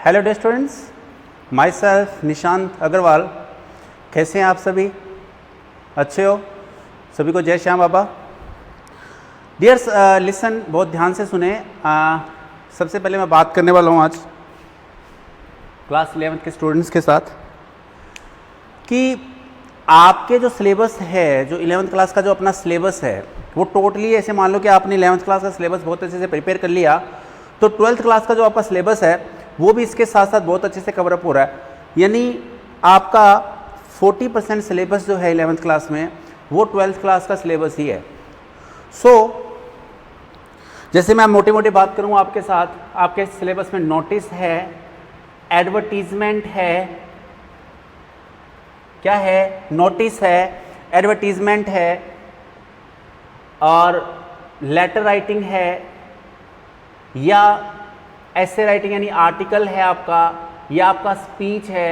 Hello dear students, myself Nishant Agarwal. कैसे हैं आप सभी? अच्छे हो? सभी को जय श्याम बाबा। डियर्स लिसन, बहुत ध्यान से सुने। सबसे पहले मैं बात करने वाला हूँ आज क्लास 11th के स्टूडेंट्स के साथ कि आपके जो सिलेबस है, जो 11th क्लास का जो अपना सिलेबस है, वो टोटली ऐसे मान लो कि आपने 11th क्लास का सिलेबस बहुत अच्छे से प्रिपेयर कर लिया, तो 12th क्लास का जो आपका सिलेबस है वो भी इसके साथ साथ बहुत अच्छे से कवरअप हो रहा है। यानी आपका 40% सिलेबस जो है 11th क्लास में वो 12th क्लास का सिलेबस ही है। जैसे मैं मोटी मोटी बात करूँ आपके साथ, आपके सिलेबस में नोटिस है, एडवर्टीजमेंट है, क्या है? नोटिस है, एडवर्टीजमेंट है, और लेटर राइटिंग है, या ऐसे राइटिंग यानी आर्टिकल है आपका, या आपका स्पीच है।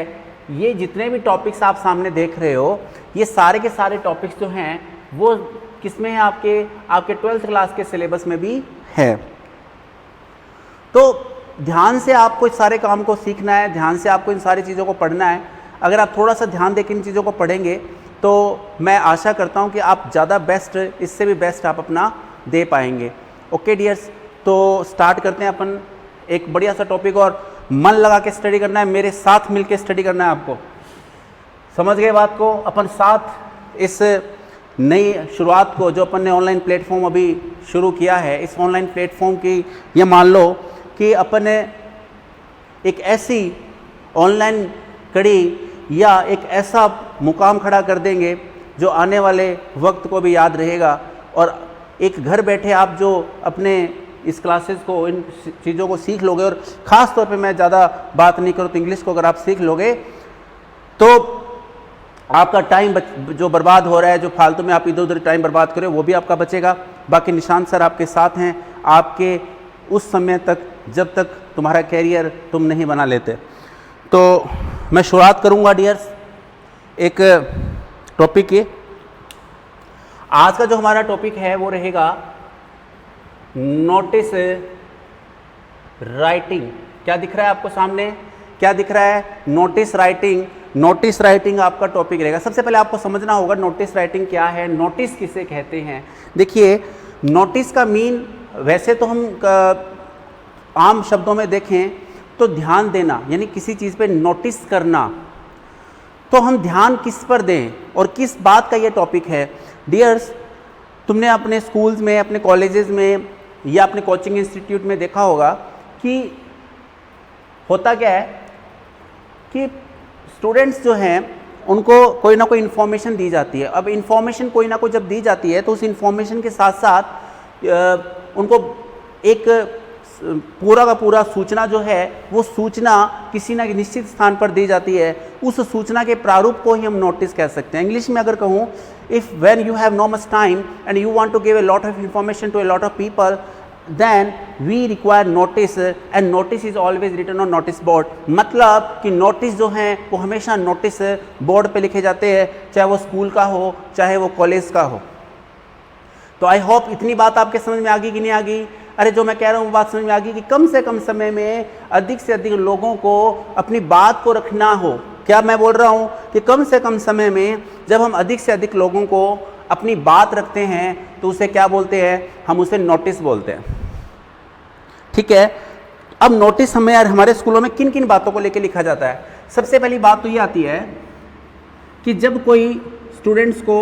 ये जितने भी टॉपिक्स आप सामने देख रहे हो, ये सारे के सारे टॉपिक्स जो हैं वो किसमें है? आपके 12th क्लास के सिलेबस में भी है। तो ध्यान से आपको इस सारे काम को सीखना है, ध्यान से आपको इन सारी चीज़ों को पढ़ना है। अगर आप थोड़ा सा ध्यान देकर इन चीज़ों को पढ़ेंगे तो मैं आशा करता हूँ कि आप ज़्यादा बेस्ट, इससे भी बेस्ट आप अपना दे पाएंगे। ओके डियर्स, तो स्टार्ट करते हैं अपन एक बढ़िया सा टॉपिक, और मन लगा के स्टडी करना है, मेरे साथ मिलके स्टडी करना है आपको। समझ गए बात को? अपन साथ इस नई शुरुआत को, जो अपन ने ऑनलाइन प्लेटफॉर्म अभी शुरू किया है, इस ऑनलाइन प्लेटफॉर्म की ये मान लो कि अपन ने एक ऐसी ऑनलाइन कड़ी या एक ऐसा मुकाम खड़ा कर देंगे जो आने वाले वक्त को भी याद रहेगा। और एक घर बैठे आप जो अपने इस क्लासेस को, इन चीज़ों को सीख लोगे, और ख़ास तौर पे मैं ज़्यादा बात नहीं करूँ तो इंग्लिश को अगर आप सीख लोगे तो आपका टाइम जो बर्बाद हो रहा है, जो फालतू में आप इधर उधर टाइम बर्बाद करें, वो भी आपका बचेगा। बाकी निशांत सर आपके साथ हैं आपके उस समय तक जब तक तुम्हारा कैरियर तुम नहीं बना लेते। तो मैं शुरुआत करूँगा डियर्स एक टॉपिक की। आज का जो हमारा टॉपिक है वो रहेगा नोटिस राइटिंग। क्या दिख रहा है आपको सामने? क्या दिख रहा है? Notice writing. नोटिस राइटिंग आपका टॉपिक रहेगा। सबसे पहले आपको समझना होगा नोटिस राइटिंग क्या है, नोटिस किसे कहते हैं। देखिए, नोटिस का मीन वैसे तो हम आम शब्दों में देखें तो ध्यान देना, यानी किसी चीज़ पे नोटिस करना। तो हम ध्यान किस पर दें और किस बात का ये टॉपिक है? डियर्स, तुमने अपने स्कूल्स में, अपने कॉलेजेस में या अपने कोचिंग इंस्टीट्यूट में देखा होगा कि होता क्या है कि स्टूडेंट्स जो हैं उनको कोई ना कोई इन्फॉर्मेशन दी जाती है। अब इन्फॉर्मेशन कोई ना कोई जब दी जाती है तो उस इन्फॉर्मेशन के साथ साथ उनको एक पूरा का पूरा सूचना जो है वो सूचना किसी ना निश्चित स्थान पर दी जाती है। उस सूचना के प्रारूप को ही हम नोटिस कह सकते हैं। इंग्लिश में अगर कहूँ, if when you have no much time and you want to give a lot of information to a lot of people, then we require notice, and notice is always written on notice board। मतलब कि notice जो हैं वो हमेशा notice board पे लिखे जाते हैं, चाहे वो स्कूल का हो चाहे वो कॉलेज का हो। तो आई होप इतनी बात आपके समझ में आ गई कि नहीं आ गई? अरे जो मैं कह रहा हूँ बात समझ में आ गई कि कम से कम समय में अधिक से अधिक लोगों को अपनी बात को रखना हो। क्या मैं बोल रहा हूँ कि कम से कम समय में जब हम अधिक से अधिक लोगों को अपनी बात रखते हैं तो उसे क्या बोलते हैं? हम उसे नोटिस बोलते हैं। ठीक है, अब नोटिस हमें यार हमारे स्कूलों में किन किन बातों को लेकर लिखा जाता है? सबसे पहली बात तो ये आती है कि जब कोई स्टूडेंट्स को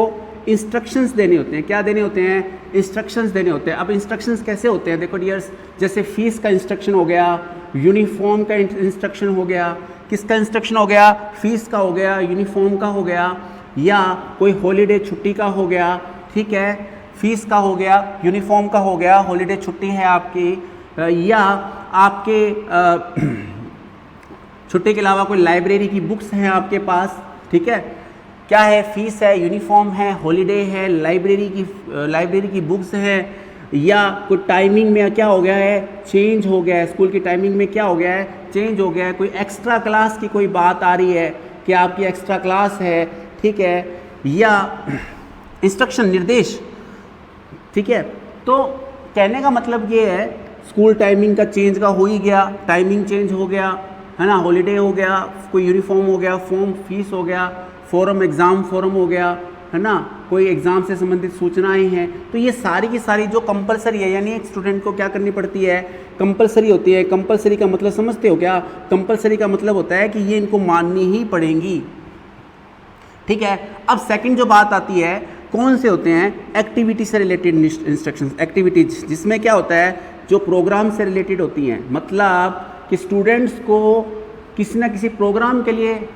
इंस्ट्रक्शंस देने होते हैं। क्या देने होते हैं? इंस्ट्रक्शंस देने होते हैं। अब इंस्ट्रक्शंस कैसे होते हैं? देखो डियर्स, जैसे फीस का इंस्ट्रक्शन हो गया, यूनिफॉर्म का इंस्ट्रक्शन हो गया। किसका इंस्ट्रक्शन हो गया? फीस का हो गया, यूनिफॉर्म का हो गया, या कोई हॉलीडे छुट्टी का हो गया। ठीक है, फीस का हो गया, यूनिफॉर्म का हो गया, हॉलीडे छुट्टी है आपकी, या आपके छुट्टी के अलावा कोई लाइब्रेरी की बुक्स हैं आपके पास। ठीक है, क्या है? फीस है, यूनिफॉर्म है, हॉलीडे है, लाइब्रेरी की बुक्स है, या कोई टाइमिंग में क्या हो गया है? चेंज हो गया है। स्कूल की टाइमिंग में क्या हो गया है? चेंज हो गया है। कोई एक्स्ट्रा क्लास की कोई बात आ रही है कि आपकी एक्स्ट्रा क्लास है। ठीक है, या इंस्ट्रक्शन, निर्देश। ठीक है, तो कहने का मतलब ये है स्कूल टाइमिंग का चेंज का हो ही गया, टाइमिंग चेंज हो गया, है ना, हॉलीडे हो गया, कोई यूनिफॉर्म हो गया, फॉर्म फीस हो गया, फॉरम एग्ज़ाम फॉरम हो गया, है ना, कोई एग्ज़ाम से संबंधित सूचनाएं हैं। तो ये सारी की सारी जो कंपलसरी है, यानी एक स्टूडेंट को क्या करनी पड़ती है, कंपलसरी होती है। कंपलसरी का मतलब समझते हो क्या? कंपलसरी का मतलब होता है कि ये इनको माननी ही पड़ेंगी। ठीक है। अब सेकंड जो बात आती है, कौन से होते हैं? एक्टिविटी से रिलेटेड इंस्ट्रक्शंस, एक्टिविटीज जिसमें क्या होता है, जो प्रोग्राम से रिलेटेड होती हैं। मतलब कि स्टूडेंट्स को किसी ना किसी प्रोग्राम के लिए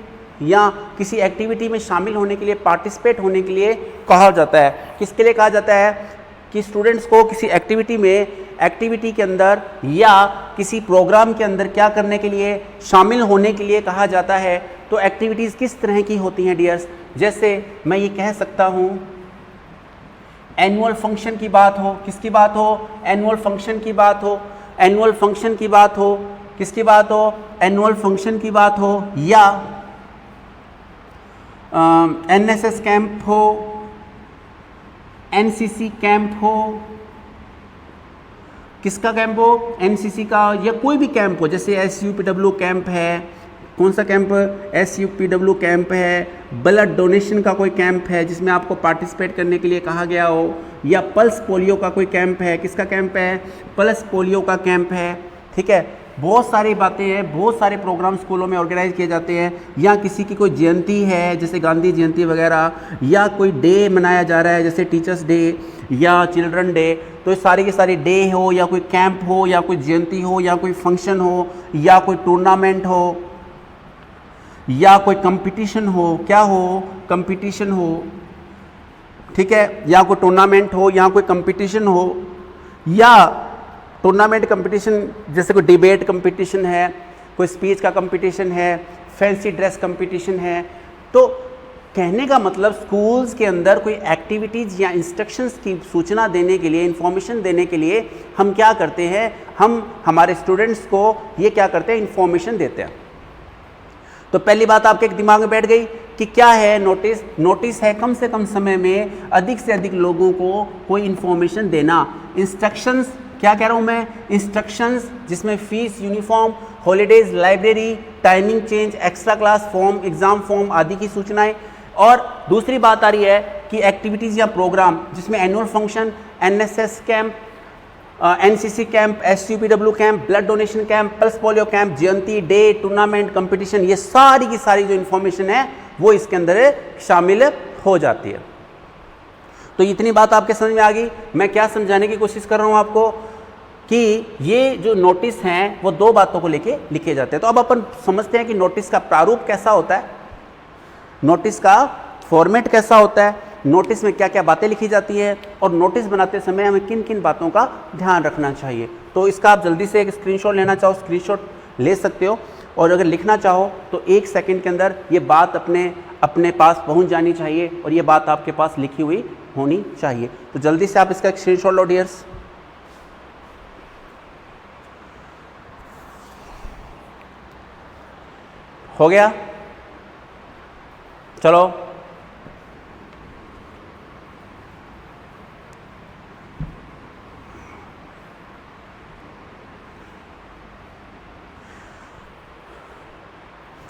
या किसी एक्टिविटी में शामिल होने के लिए, पार्टिसिपेट होने के लिए कहा जाता है। किसके लिए कहा जाता है? कि स्टूडेंट्स को किसी एक्टिविटी में, एक्टिविटी के अंदर या किसी प्रोग्राम के अंदर क्या करने के लिए, शामिल होने के लिए कहा जाता है। तो एक्टिविटीज़ किस तरह की होती हैं डियर्स? जैसे मैं ये कह सकता हूँ, एनुअल फंक्शन की बात हो, किसकी बात हो? एनुअल फंक्शन की बात हो, एनुअल फंक्शन की बात हो, किसकी बात हो? एनुअल फंक्शन की बात हो, या एनएसएस कैंप हो, एनसीसी कैंप हो, किसका कैंप हो? एनसीसी का, या कोई भी कैंप हो, जैसे एसयूपीडब्ल्यू कैंप है। कौन सा कैंप? एसयूपीडब्ल्यू कैंप है। ब्लड डोनेशन का कोई कैंप है जिसमें आपको पार्टिसिपेट करने के लिए कहा गया हो, या पल्स पोलियो का कोई कैंप है। किसका कैंप है? पल्स पोलियो का कैंप है। ठीक है, बहुत सारी बातें हैं, बहुत सारे प्रोग्राम स्कूलों में ऑर्गेनाइज किए जाते हैं। या किसी की कोई जयंती है, जैसे गांधी जयंती वगैरह, या कोई डे मनाया जा रहा है जैसे टीचर्स डे या चिल्ड्रन डे। तो ये सारी की सारी डे हो, या कोई कैंप हो, या कोई जयंती हो, या कोई फंक्शन हो, या कोई टूर्नामेंट हो, या कोई कंपटीशन हो, क्या हो? कंपटीशन हो। ठीक है, या कोई टूर्नामेंट हो, या कोई कंपटीशन हो, या टूर्नामेंट कंपटीशन जैसे कोई डिबेट कंपटीशन है, कोई स्पीच का कंपटीशन है, फैंसी ड्रेस कंपटीशन है। तो कहने का मतलब स्कूल्स के अंदर कोई एक्टिविटीज़ या इंस्ट्रक्शंस की सूचना देने के लिए, इंफॉर्मेशन देने के लिए हम क्या करते हैं? हम हमारे स्टूडेंट्स को ये क्या करते हैं? इंफॉर्मेशन देते हैं। तो पहली बात आपके दिमाग में बैठ गई कि क्या है नोटिस? नोटिस है कम से कम समय में अधिक से अधिक लोगों को कोई इंफॉर्मेशन देना। इंस्ट्रक्शंस, क्या कह रहा हूँ मैं? इंस्ट्रक्शंस जिसमें fees, uniform, holidays, library, timing change, extra class form, exam form आदि की सूचनाएं। और दूसरी बात आ रही है कि एक्टिविटीज़ या प्रोग्राम जिसमें annual function, NSS camp, NCC camp, SUPW camp, blood donation camp, pulse polio camp, जयंती, डे, टूर्नामेंट, कंपटीशन, ये सारी की सारी जो इन्फॉर्मेशन है वो इसके अंदर शामिल हो जाती है। तो इतनी बात आपके समझ में आ गई। मैं क्या समझाने की कोशिश कर रहा हूँ आपको कि ये जो नोटिस हैं वो दो बातों को लेके लिखे जाते हैं। तो अब अपन समझते हैं कि नोटिस का प्रारूप कैसा होता है, नोटिस का फॉर्मेट कैसा होता है, नोटिस में क्या क्या बातें लिखी जाती है, और नोटिस बनाते समय हमें किन किन बातों का ध्यान रखना चाहिए। तो इसका आप जल्दी से एक स्क्रीनशॉट लेना चाहो, स्क्रीनशॉट ले सकते हो, और अगर लिखना चाहो तो 1 सेकंड के अंदर ये बात अपने पास पहुंच जानी चाहिए, और ये बात आपके पास लिखी हुई होनी चाहिए। तो जल्दी से आप इसका एक स्क्रीनशॉट लो डियर्स। हो गया? चलो,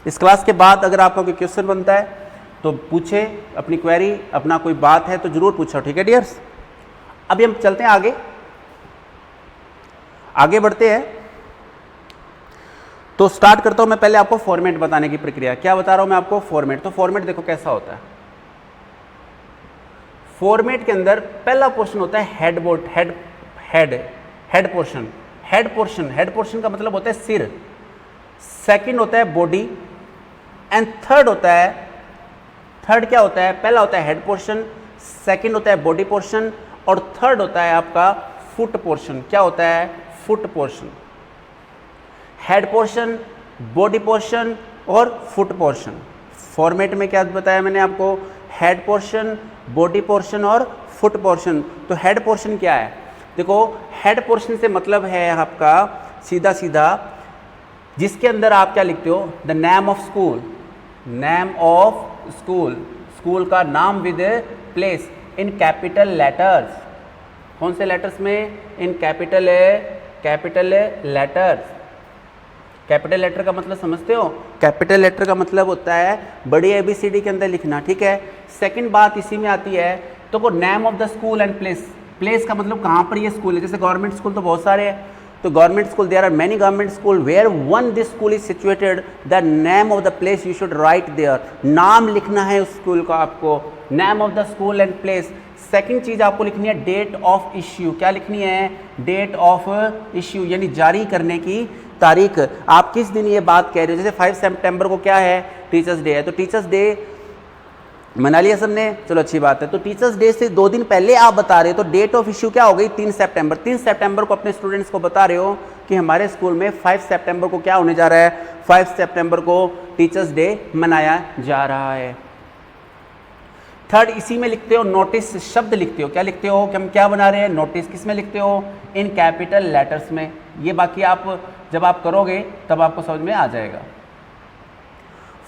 इस क्लास के बाद अगर आपका कोई क्वेश्चन बनता है तो पूछे, अपनी क्वेरी, अपना कोई बात है तो जरूर पूछो। ठीक है डियर्स, अभी हम चलते हैं आगे बढ़ते हैं। तो स्टार्ट करता हूं मैं पहले आपको फॉर्मेट बताने की प्रक्रिया। क्या बता रहा हूं मैं आपको? फॉर्मेट। तो फॉर्मेट देखो कैसा होता है। फॉर्मेट के अंदर पहला पोर्शन होता है हेड पोर्शन। हेड पोर्शन का मतलब होता है सिर। सेकंड होता है बॉडी, एंड थर्ड क्या होता है? पहला होता है हेड पोर्शन, सेकंड होता है बॉडी पोर्शन, और थर्ड होता है आपका फुट पोर्शन। क्या होता है? Foot portion. Head portion, body portion और फुट पोर्शन। फॉर्मेट में क्या बताया मैंने आपको? हेड पोर्शन, बॉडी पोर्शन और फुट पोर्शन। तो हेड पोर्शन क्या है? देखो, हेड पोर्शन से मतलब है आपका सीधा सीधा जिसके अंदर आप क्या लिखते हो? The name of school, name of school, school का नाम with place in capital letters. कौन से लेटर्स में? In capital letters. Capital letter का मतलब समझते हो? कैपिटल लेटर का मतलब होता है बड़ी ABCD के अंदर लिखना, ठीक है। सेकंड बात इसी में आती है, तो वो name of the school and place. Place का मतलब कहाँ पर ये स्कूल है, जैसे गवर्नमेंट स्कूल तो बहुत सारे हैं, तो government school, there are many government school where one this school is situated, the name of the place you should write there. नाम लिखना है उस स्कूल का आपको, name of the school and place. Second चीज आपको लिखनी है डेट ऑफ इश्यू। क्या लिखनी है? डेट ऑफ इश्यू, यानी जारी करने की तारीख। आप किस दिन ये बात कह रहे हो, जैसे 5 सितंबर को क्या है? टीचर्स डे है, तो टीचर्स डे मना लिया सबने, चलो अच्छी बात है। तो टीचर्स डे से 2 दिन पहले आप बता रहे हो, तो डेट ऑफ इश्यू क्या हो गई? 3 सितंबर। 3 सितंबर को अपने स्टूडेंट्स को बता रहे हो कि हमारे स्कूल में 5 सितंबर को क्या होने जा रहा है? 5 सितंबर को टीचर्स डे मनाया जा रहा है। थर्ड, इसी में लिखते हो नोटिस शब्द लिखते हो। क्या लिखते हो कि हम क्या बना रहे हैं? नोटिस। किस में लिखते हो? इन कैपिटल लेटर्स में। ये बाकी आप जब आप करोगे तब आपको समझ में आ जाएगा।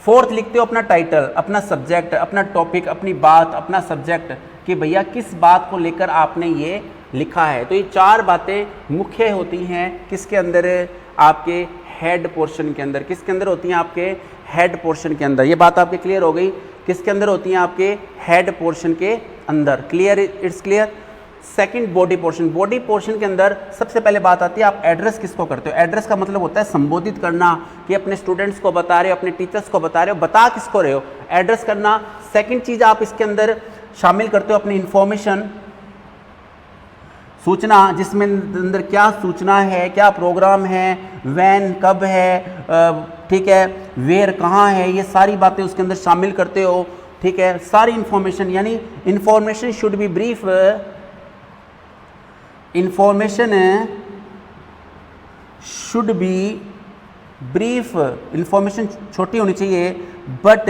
फोर्थ, लिखते हो अपना टाइटल, अपना सब्जेक्ट, अपना टॉपिक, अपनी बात, अपना सब्जेक्ट, कि भैया किस बात को लेकर आपने ये लिखा है। तो ये 4 बातें मुख्य होती हैं किसके अंदर? आपके हेड पोर्शन के अंदर। किसके अंदर होती हैं? आपके हेड पोर्शन के अंदर। ये बात आपके क्लियर हो गई? किसके अंदर होती हैं? आपके हेड पोर्शन के अंदर। Clear? It's clear. Second, body portion. Body portion के अंदर सबसे पहले बात आती है आप एड्रेस किसको करते हो। एड्रेस का मतलब होता है संबोधित करना, कि अपने स्टूडेंट्स को बता रहे हो, अपने टीचर्स को बता रहे हो, बता किसको रहे हो? एड्रेस करना। सेकंड चीज आप इसके अंदर शामिल करते हो अपनी इंफॉर्मेशन, सूचना, जिसमें अंदर क्या सूचना है, क्या प्रोग्राम है, वैन कब है, ठीक है, वेयर कहाँ है, ये सारी बातें उसके अंदर शामिल करते हो, ठीक है। सारी इंफॉर्मेशन, यानी information should be brief. Information should be brief. Information छोटी होनी चाहिए बट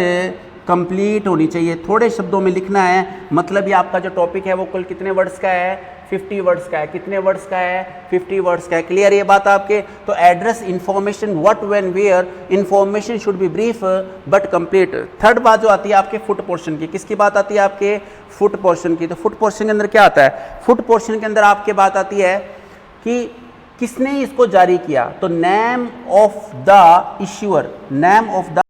कंप्लीट होनी चाहिए। थोड़े शब्दों में लिखना है। मतलब ये आपका जो टॉपिक है वो कुल कितने वर्ड्स का है? 50 वर्ड्स का है। कितने वर्ड्स का है? 50 वर्ड्स का है। क्लियर ये बात आपके? तो address, information, what, when, where, information should be brief but complete. Third बात जो आती है आपके फुट पोर्शन की। किसकी बात आती है? आपके फुट पोर्शन की। तो फुट पोर्शन के अंदर क्या आता है? फुट पोर्शन के अंदर आपके बात आती है कि किसने इसको जारी किया। तो name of the issuer, name of the